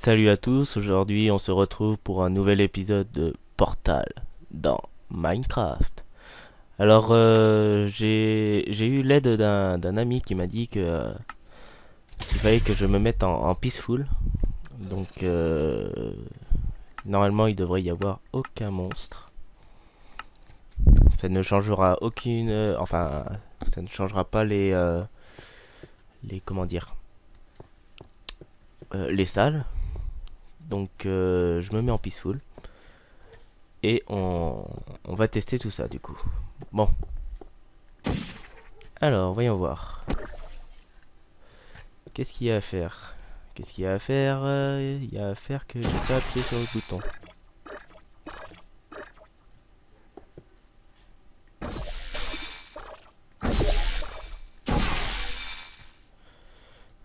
Salut à tous, aujourd'hui on se retrouve pour un nouvel épisode de Portal dans Minecraft. Alors j'ai eu l'aide d'un ami qui m'a dit que qu'il fallait que je me mette en peaceful. Donc normalement il devrait y avoir aucun monstre. Ça ne changera aucune enfin ça ne changera pas les comment dire les salles. Donc je me mets en peaceful. Et on va tester tout ça du coup. Bon, alors voyons voir. Qu'est-ce qu'il y a à faire? Qu'est-ce qu'il y a à faire? Il y a à faire que j'ai pas appuyé sur le bouton.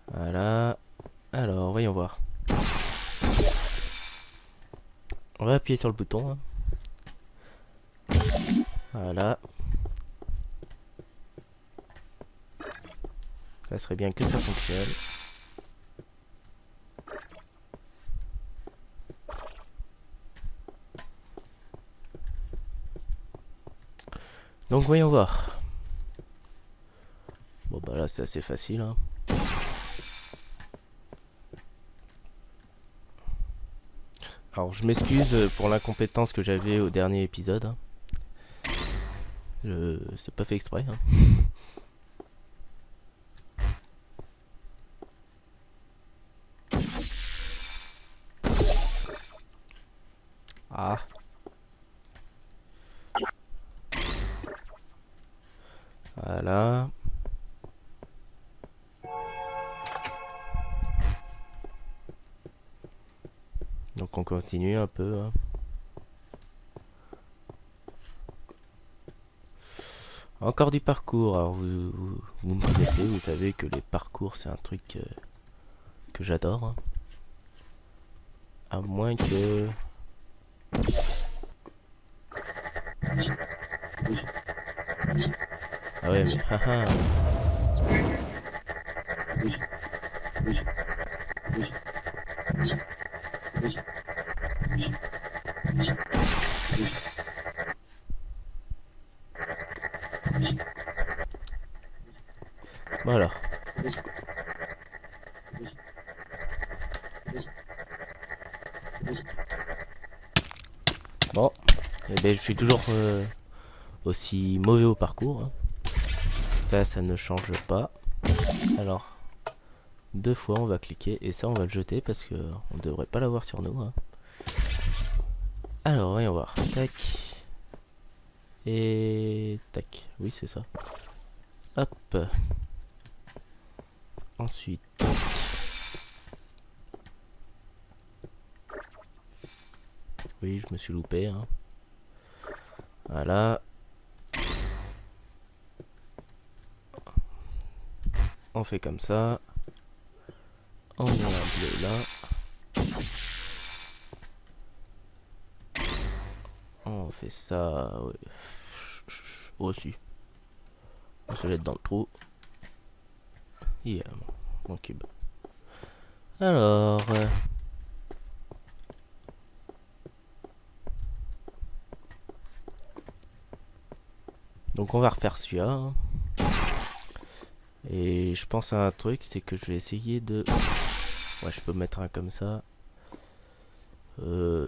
Voilà. Alors, voyons voir. On va appuyer sur le bouton. Hein. Voilà. Ça serait bien que ça fonctionne. Donc, voyons voir. Bon, bah là, c'est assez facile. Hein. Alors, je m'excuse pour l'incompétence que j'avais au dernier épisode. Hein. C'est pas fait exprès. Hein. Ah. Voilà. Donc on continue un peu. Hein. Encore du parcours. Alors vous me connaissez, vous savez que les parcours c'est un truc que j'adore. Hein. À moins que... Ah ouais mais haha. Bon alors. Bon. Eh ben je suis toujours aussi mauvais au parcours. Hein. Ça ne change pas. Alors, deux fois on va cliquer et ça on va le jeter parce que on devrait pas l'avoir sur nous. Hein. Alors, voyons voir. Tac. Et tac. Oui, c'est ça. Hop. Ensuite. Oui, je me suis loupé. Hein. Voilà. On fait comme ça. On met un bleu là. On fait ça aussi. On se jette dans le trou. Yeah, mon cube. Alors. Donc on va refaire celui-là. Hein. Et je pense à un truc, c'est que je vais essayer de... Ouais, je peux mettre un comme ça.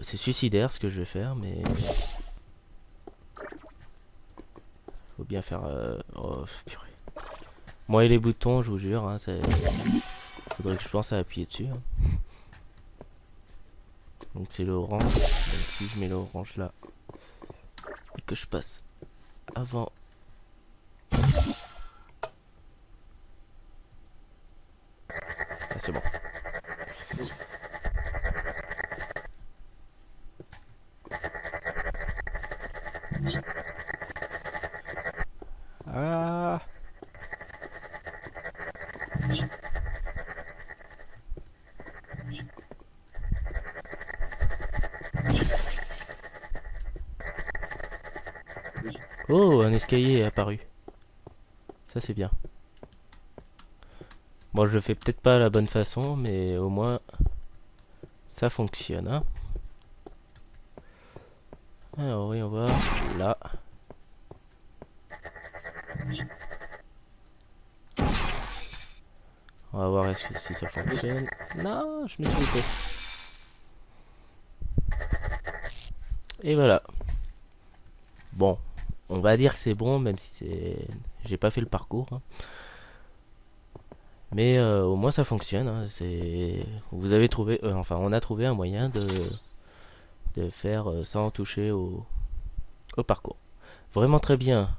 C'est suicidaire ce que je vais faire, mais... Faut bien faire... Oh, purée. Moi et les boutons, je vous jure, hein, faudrait que je pense à appuyer dessus. Hein. Donc c'est l'orange. Donc si je mets l'orange là, et que je passe avant... Ah, c'est bon. Ah. Oh, un escalier est apparu. Ça c'est bien. Bon, je le fais peut-être pas à la bonne façon, mais au moins ça fonctionne, hein. Alors, voyons voir. Là. On va voir si ça fonctionne. Non, je me suis loupé. Et voilà. Bon, on va dire que c'est bon, même si c'est... J'ai pas fait le parcours. Hein. Mais au moins ça fonctionne. Hein. Vous avez trouvé... enfin, on a trouvé un moyen de faire sans toucher au parcours. Vraiment très bien.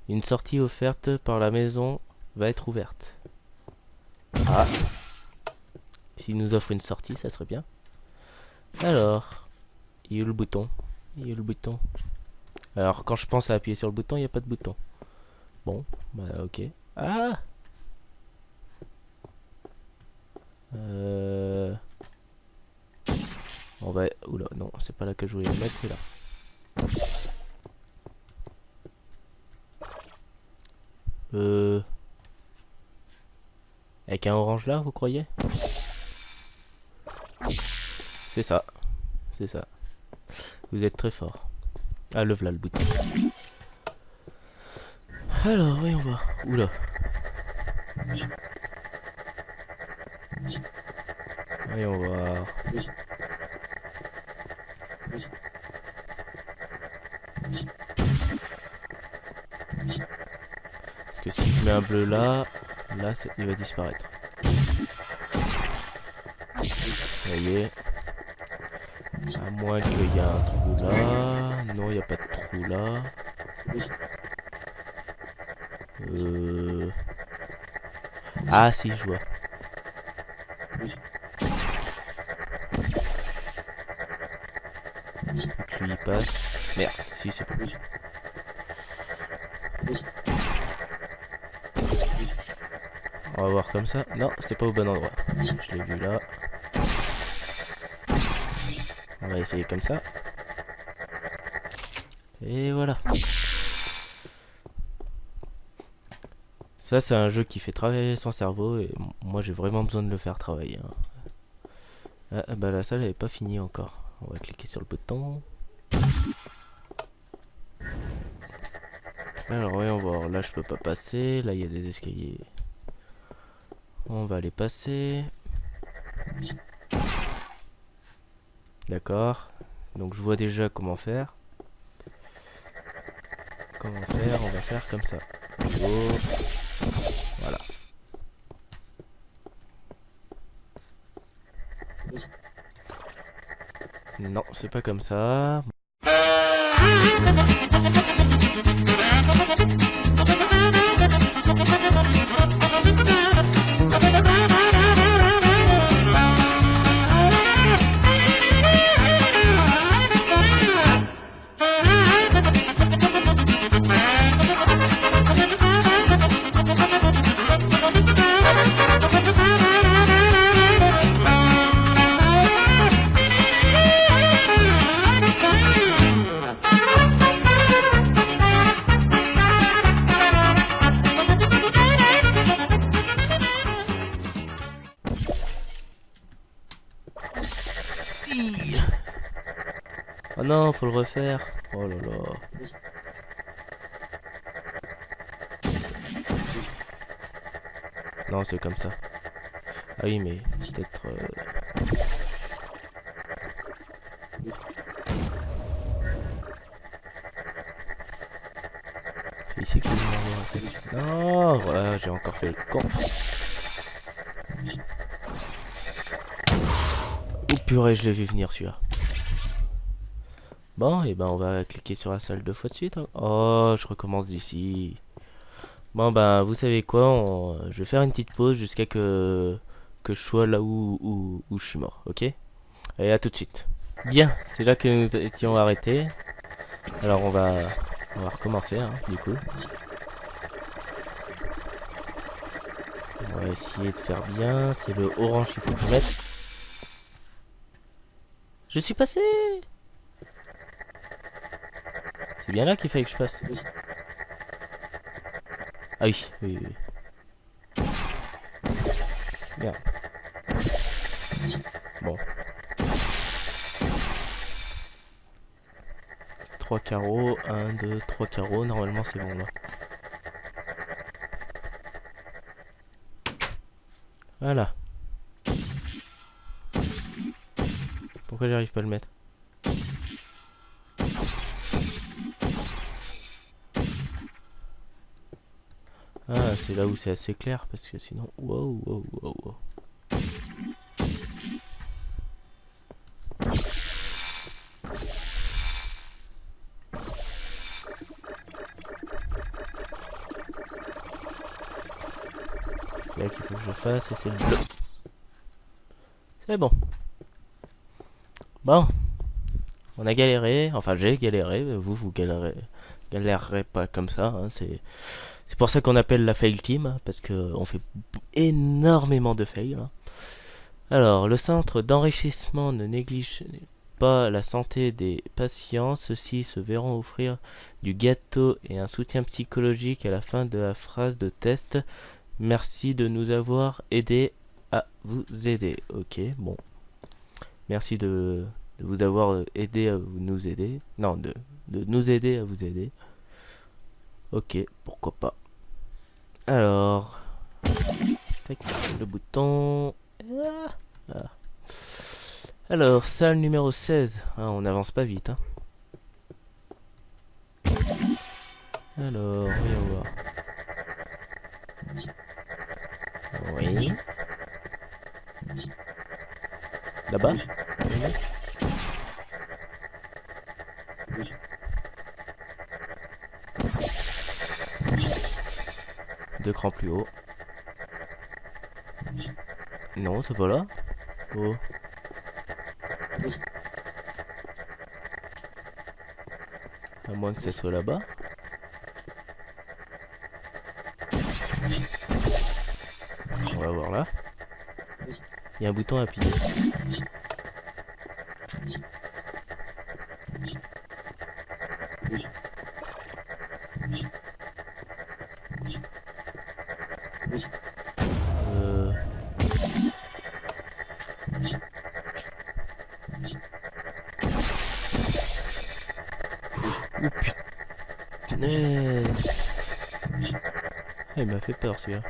Une sortie offerte par la maison va être ouverte. Ah. S'il nous offre une sortie, ça serait bien. Alors, il y a le bouton. Il y a le bouton. Alors, quand je pense à appuyer sur le bouton, il n'y a pas de bouton. Bon, bah ok. Ah On va... Oula, non, c'est pas là que je voulais le mettre, c'est là. Avec un orange là, vous croyez? C'est ça. C'est ça. Vous êtes très fort. Ah, le voilà le bouton. Alors, voyons voir. Oula. Voyons voir. Parce que si je mets un bleu là, il va disparaître. Vous voyez. À moins qu'il y ait un trou là. Non, il n'y a pas de trou là. Ah si, je vois. Lui il passe. Merde, si c'est pas. On va voir comme ça. Non, c'était pas au bon endroit. Je l'ai vu là. On va essayer comme ça. Et voilà. Ça, c'est un jeu qui fait travailler son cerveau. Et moi, j'ai vraiment besoin de le faire travailler. Hein. Ah, bah la salle, elle n'est pas finie encore. On va cliquer sur le bouton. Alors, voyons voir. Là, je peux pas passer. Là, il y a des escaliers. On va les passer. D'accord. Donc, je vois déjà comment faire. Comment faire? On va faire comme ça. Oh. Voilà. Non, c'est pas comme ça. Oh non, faut le refaire. Oh là là. Non, c'est comme ça. Ah oui, mais peut-être... C'est ici que je m'envoie en fait. Non, voilà, j'ai encore fait le con. Oh purée, je l'ai vu venir celui-là. Bon, et ben on va cliquer sur la salle 2 fois de suite. Hein. Oh, je recommence d'ici. Bon, ben vous savez quoi, je vais faire une petite pause jusqu'à que je sois là où je suis mort, ok? Allez, à tout de suite. Bien, c'est là que nous étions arrêtés. Alors on va recommencer, hein, du coup. On va essayer de faire bien. C'est le orange qu'il faut que je mette. Je suis passé! C'est bien là qu'il fallait que je passe. Ah oui, oui, oui. Merde. Bon. 3 carreaux. 1, 2, 3 carreaux. Normalement, c'est bon là. Voilà. Pourquoi j'arrive pas à le mettre? Ah, c'est là où c'est assez clair parce que sinon. Wow, wow, wow, wow. C'est là qu'il faut que je fasse et c'est le bleu. C'est bon. Bon. On a galéré. Enfin, j'ai galéré. Vous galérerez pas comme ça. Hein. C'est pour ça qu'on appelle la fail team. Hein, parce qu'on fait énormément de fails. Hein. Alors, le centre d'enrichissement ne néglige pas la santé des patients. Ceux-ci se verront offrir du gâteau et un soutien psychologique à la fin de la phrase de test. Merci de nous avoir aidés à vous aider. Ok, bon. Merci de vous avoir aidé à nous aider. Non, de nous aider à vous aider. Ok, pourquoi pas. Alors, tac, le bouton. Ah. Alors, salle numéro 16. Ah, on n'avance pas vite. Hein. Alors, voyons voir. Oui. Là-bas. Deux crans plus haut. Non, c'est pas là. Oh. À moins que ce soit là-bas. On va voir là. Il y a un bouton à appuyer. Oh putain. Ah, il m'a fait peur celui-là.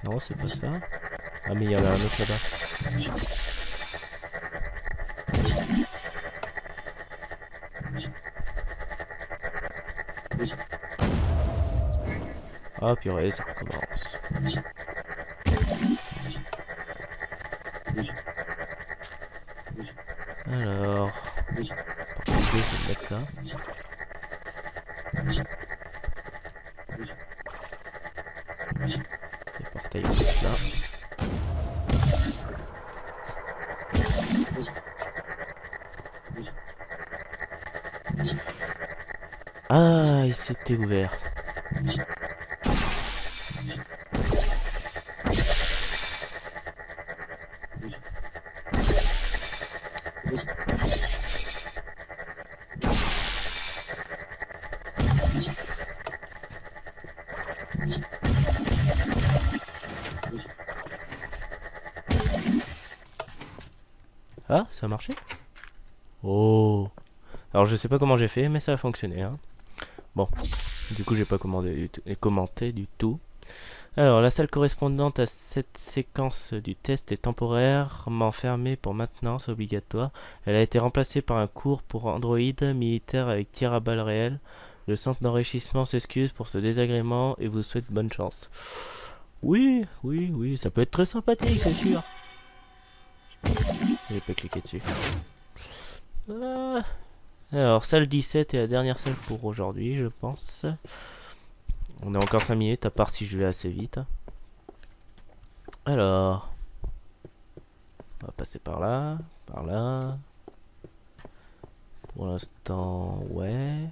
Non, c'est pas ça. Ah, mais il y en a un autre là-bas. Ah, purée, ça recommence. Alors, je vais le mettre là. Les portails sont là. Ah, il s'était ouvert. Ah, ça a marché? Oh. Alors je sais pas comment j'ai fait, mais ça a fonctionné. Hein. Bon, du coup j'ai pas commenté du tout. Alors la salle correspondante à cette séquence du test est temporairement fermée pour maintenance obligatoire. Elle a été remplacée par un cours pour Android militaire avec tir à balles réelles. Le centre d'enrichissement s'excuse pour ce désagrément et vous souhaite bonne chance. Oui, oui, oui, ça peut être très sympathique, c'est sûr. J'ai pas cliqué dessus. Alors, salle 17 est la dernière salle pour aujourd'hui, je pense. On a encore 5 minutes, à part si je vais assez vite. Alors, on va passer par là, par là. Pour l'instant, ouais.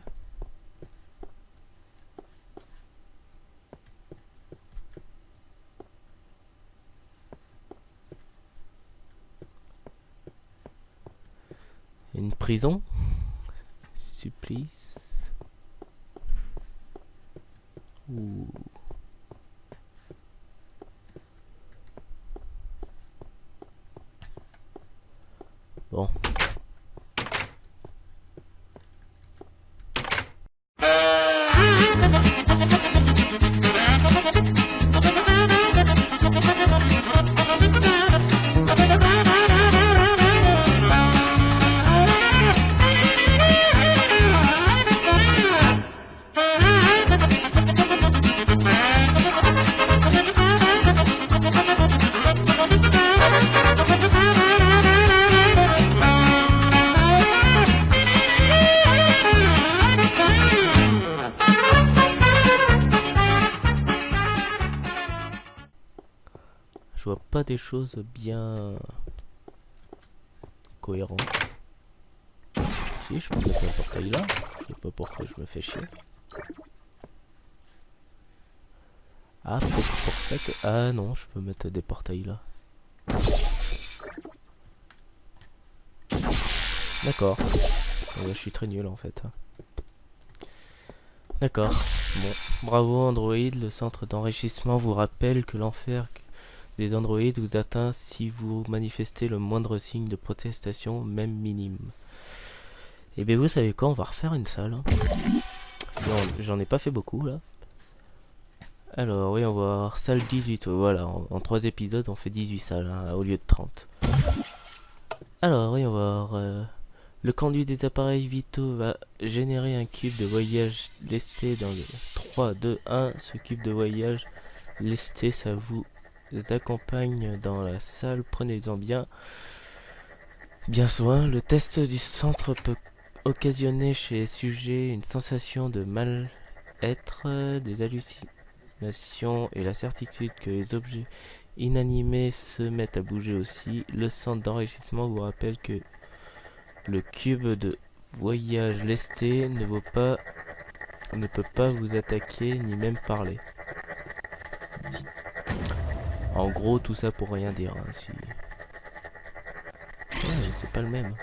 Une prison. Supplice. Ouh. Bon. Je vois pas des choses bien cohérentes. Si, je peux mettre un portail là. Je sais pas pourquoi je me fais chier. Ah, peut-être pour ça que... Ah non, je peux mettre des portails là. D'accord. Je suis très nul en fait. D'accord. Bon. Bravo Android, le centre d'enrichissement vous rappelle que l'enfer des androïdes vous atteint si vous manifestez le moindre signe de protestation, même minime. Et bien vous savez quoi, on va refaire une salle. Hein. J'en ai pas fait beaucoup là. Alors oui, on va voir salle 18. Voilà, en 3 épisodes on fait 18 salles hein, au lieu de 30. Alors oui, on va voir... le conduit des appareils vitaux va générer un cube de voyage lesté dans le 3, 2, 1. Ce cube de voyage lesté, ça vous accompagne dans la salle. Prenez-en bien soin. Le test du centre peut occasionner chez les sujets une sensation de mal-être, des hallucinations et la certitude que les objets inanimés se mettent à bouger aussi. Le centre d'enrichissement vous rappelle que le cube de voyage lesté ne peut pas vous attaquer ni même parler. En gros, tout ça pour rien dire. Hein, si... Ouais, c'est pas le même.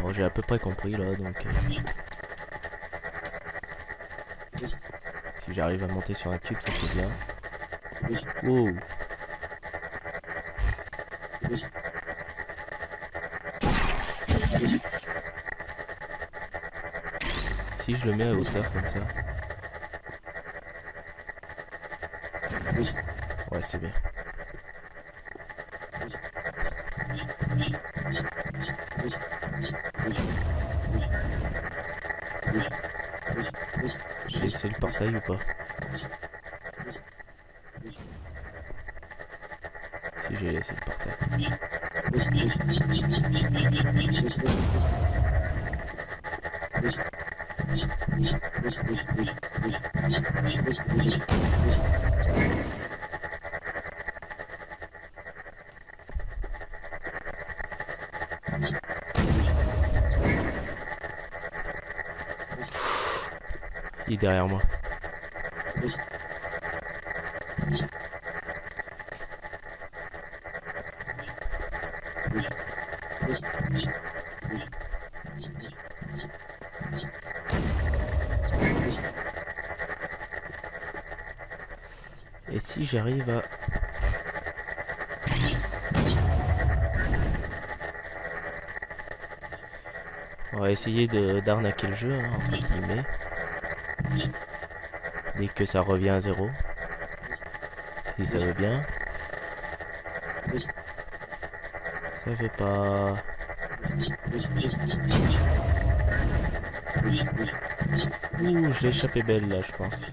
Bon, j'ai à peu près compris là, donc... Si j'arrive à monter sur un cube, ça c'est bien. Wow. Si je le mets à hauteur comme ça. Ouais, c'est bien. J'ai essayé le portail ou pas? Si, j'ai laissé le portail. Il est derrière moi. Et si j'arrive à... On va essayer d'arnaquer le jeu, hein, entre guillemets. Dès que ça revient à 0. Si ça veut bien. Ça veut pas... Ouh, je l'ai échappé belle là, je pense.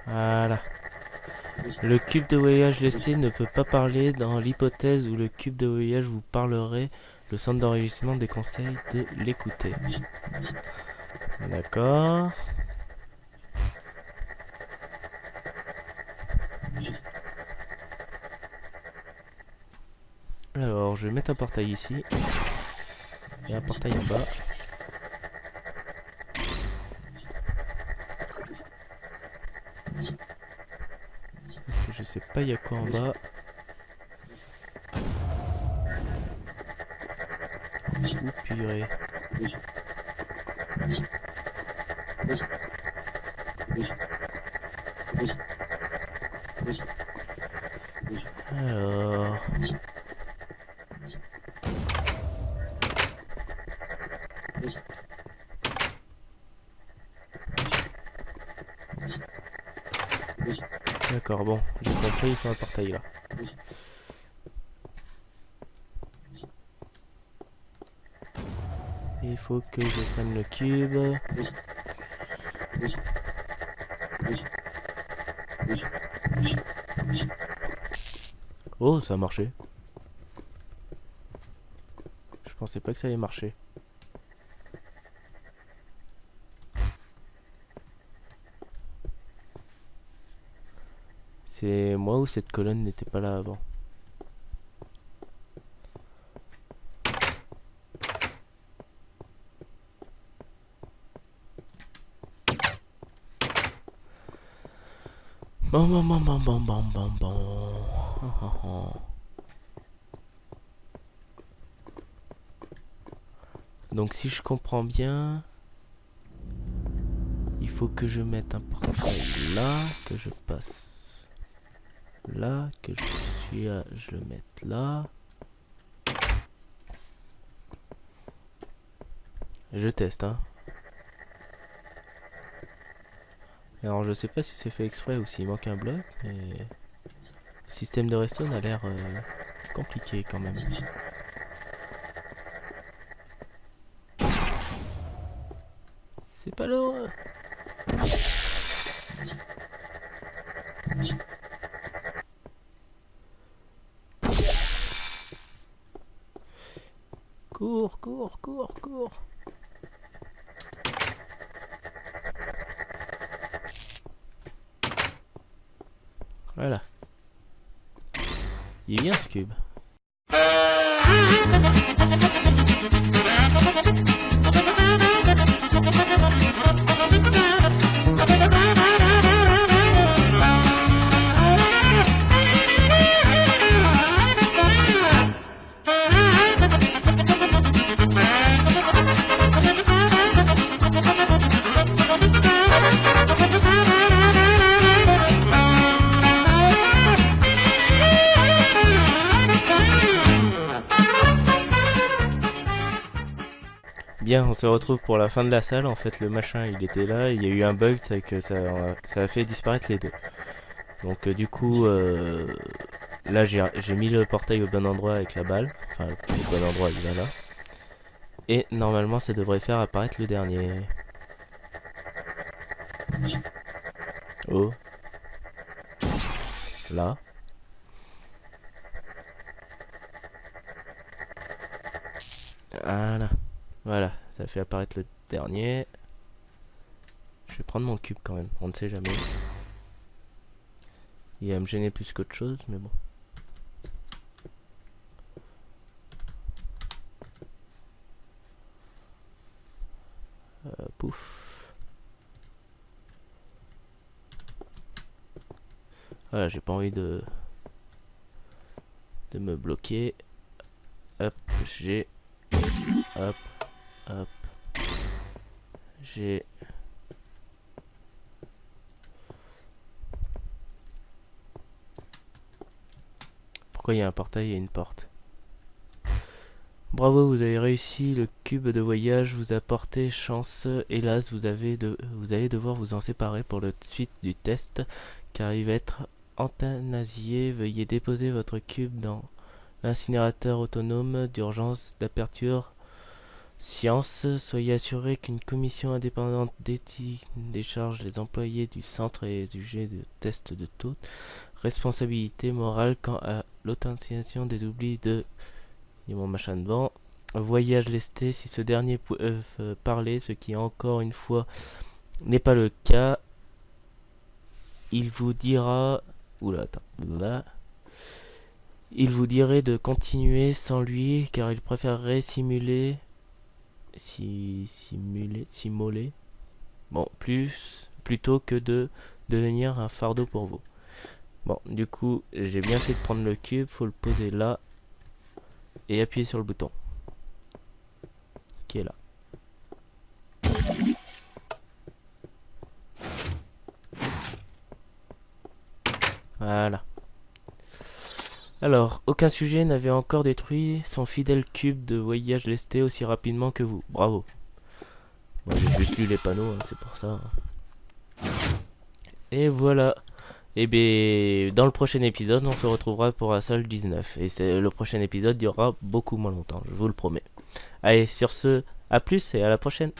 Voilà. Le cube de voyage lesté ne peut pas parler dans l'hypothèse où le cube de voyage vous parlerait. Le centre d'enregistrement déconseille de l'écouter. D'accord. Alors, je vais mettre un portail ici. Et un portail en bas. Je sais pas, il y a quoi en bas. Ouh, purée. Alors... D'accord, bon, j'ai compris, il faut un portail là. Il faut que je prenne le cube. Oh, ça a marché. Je pensais pas que ça allait marcher. C'est moi ou cette colonne n'était pas là avant? Bon, bon, bon, bon, bon, bon, bon, bon. Donc si je comprends bien, il faut que je mette un portail là, que je passe là, que je le mette là. Je teste, hein. Alors je sais pas si c'est fait exprès ou s'il manque un bloc, mais le système de redstone a l'air compliqué quand même. C'est pas loin. Cours, cours, cours, cours. Voilà. Il est bien ce cube. Bien, on se retrouve pour la fin de la salle. En fait, le machin, il était là. Il y a eu un bug, c'est que ça a fait disparaître les deux. Donc, du coup, là, j'ai mis le portail au bon endroit avec la balle. Enfin, le bon endroit, il est là. Et normalement, ça devrait faire apparaître le dernier. Oh. Là. Voilà. Voilà, ça fait apparaître le dernier. Je vais prendre mon cube quand même, on ne sait jamais. Il va me gêner plus qu'autre chose, mais bon. Pouf. Voilà, j'ai pas envie de me bloquer. Hop, j'ai... Hop, hop. J'ai... Pourquoi il y a un portail et une porte? Bravo, vous avez réussi. Le cube de voyage vous a porté chance. Hélas, vous allez devoir vous en séparer pour la suite du test, car il va être euthanasié. Veuillez déposer votre cube dans l'incinérateur autonome d'urgence d'aperture Science. Soyez assuré qu'une commission indépendante d'éthique décharge les employés du centre et jugé de test de toute responsabilité morale quant à l'authentification des oublis de... Il y a mon machin devant. Voyage lesté, si ce dernier peut parler, ce qui encore une fois n'est pas le cas, il vous dira... Oula, attends. Là. Il vous dirait de continuer sans lui, car il préférerait simuler... Bon, plutôt que de devenir un fardeau pour vous. Bon, du coup, j'ai bien fait de prendre le cube. Faut le poser là. Et appuyer sur le bouton. Qui est là. Voilà. Alors, aucun sujet n'avait encore détruit son fidèle cube de voyage lesté aussi rapidement que vous. Bravo. Moi, j'ai juste lu les panneaux, hein, c'est pour ça. Et voilà. Et bien, dans le prochain épisode, on se retrouvera pour la salle 19. Et le prochain épisode durera beaucoup moins longtemps, je vous le promets. Allez, sur ce, à plus et à la prochaine.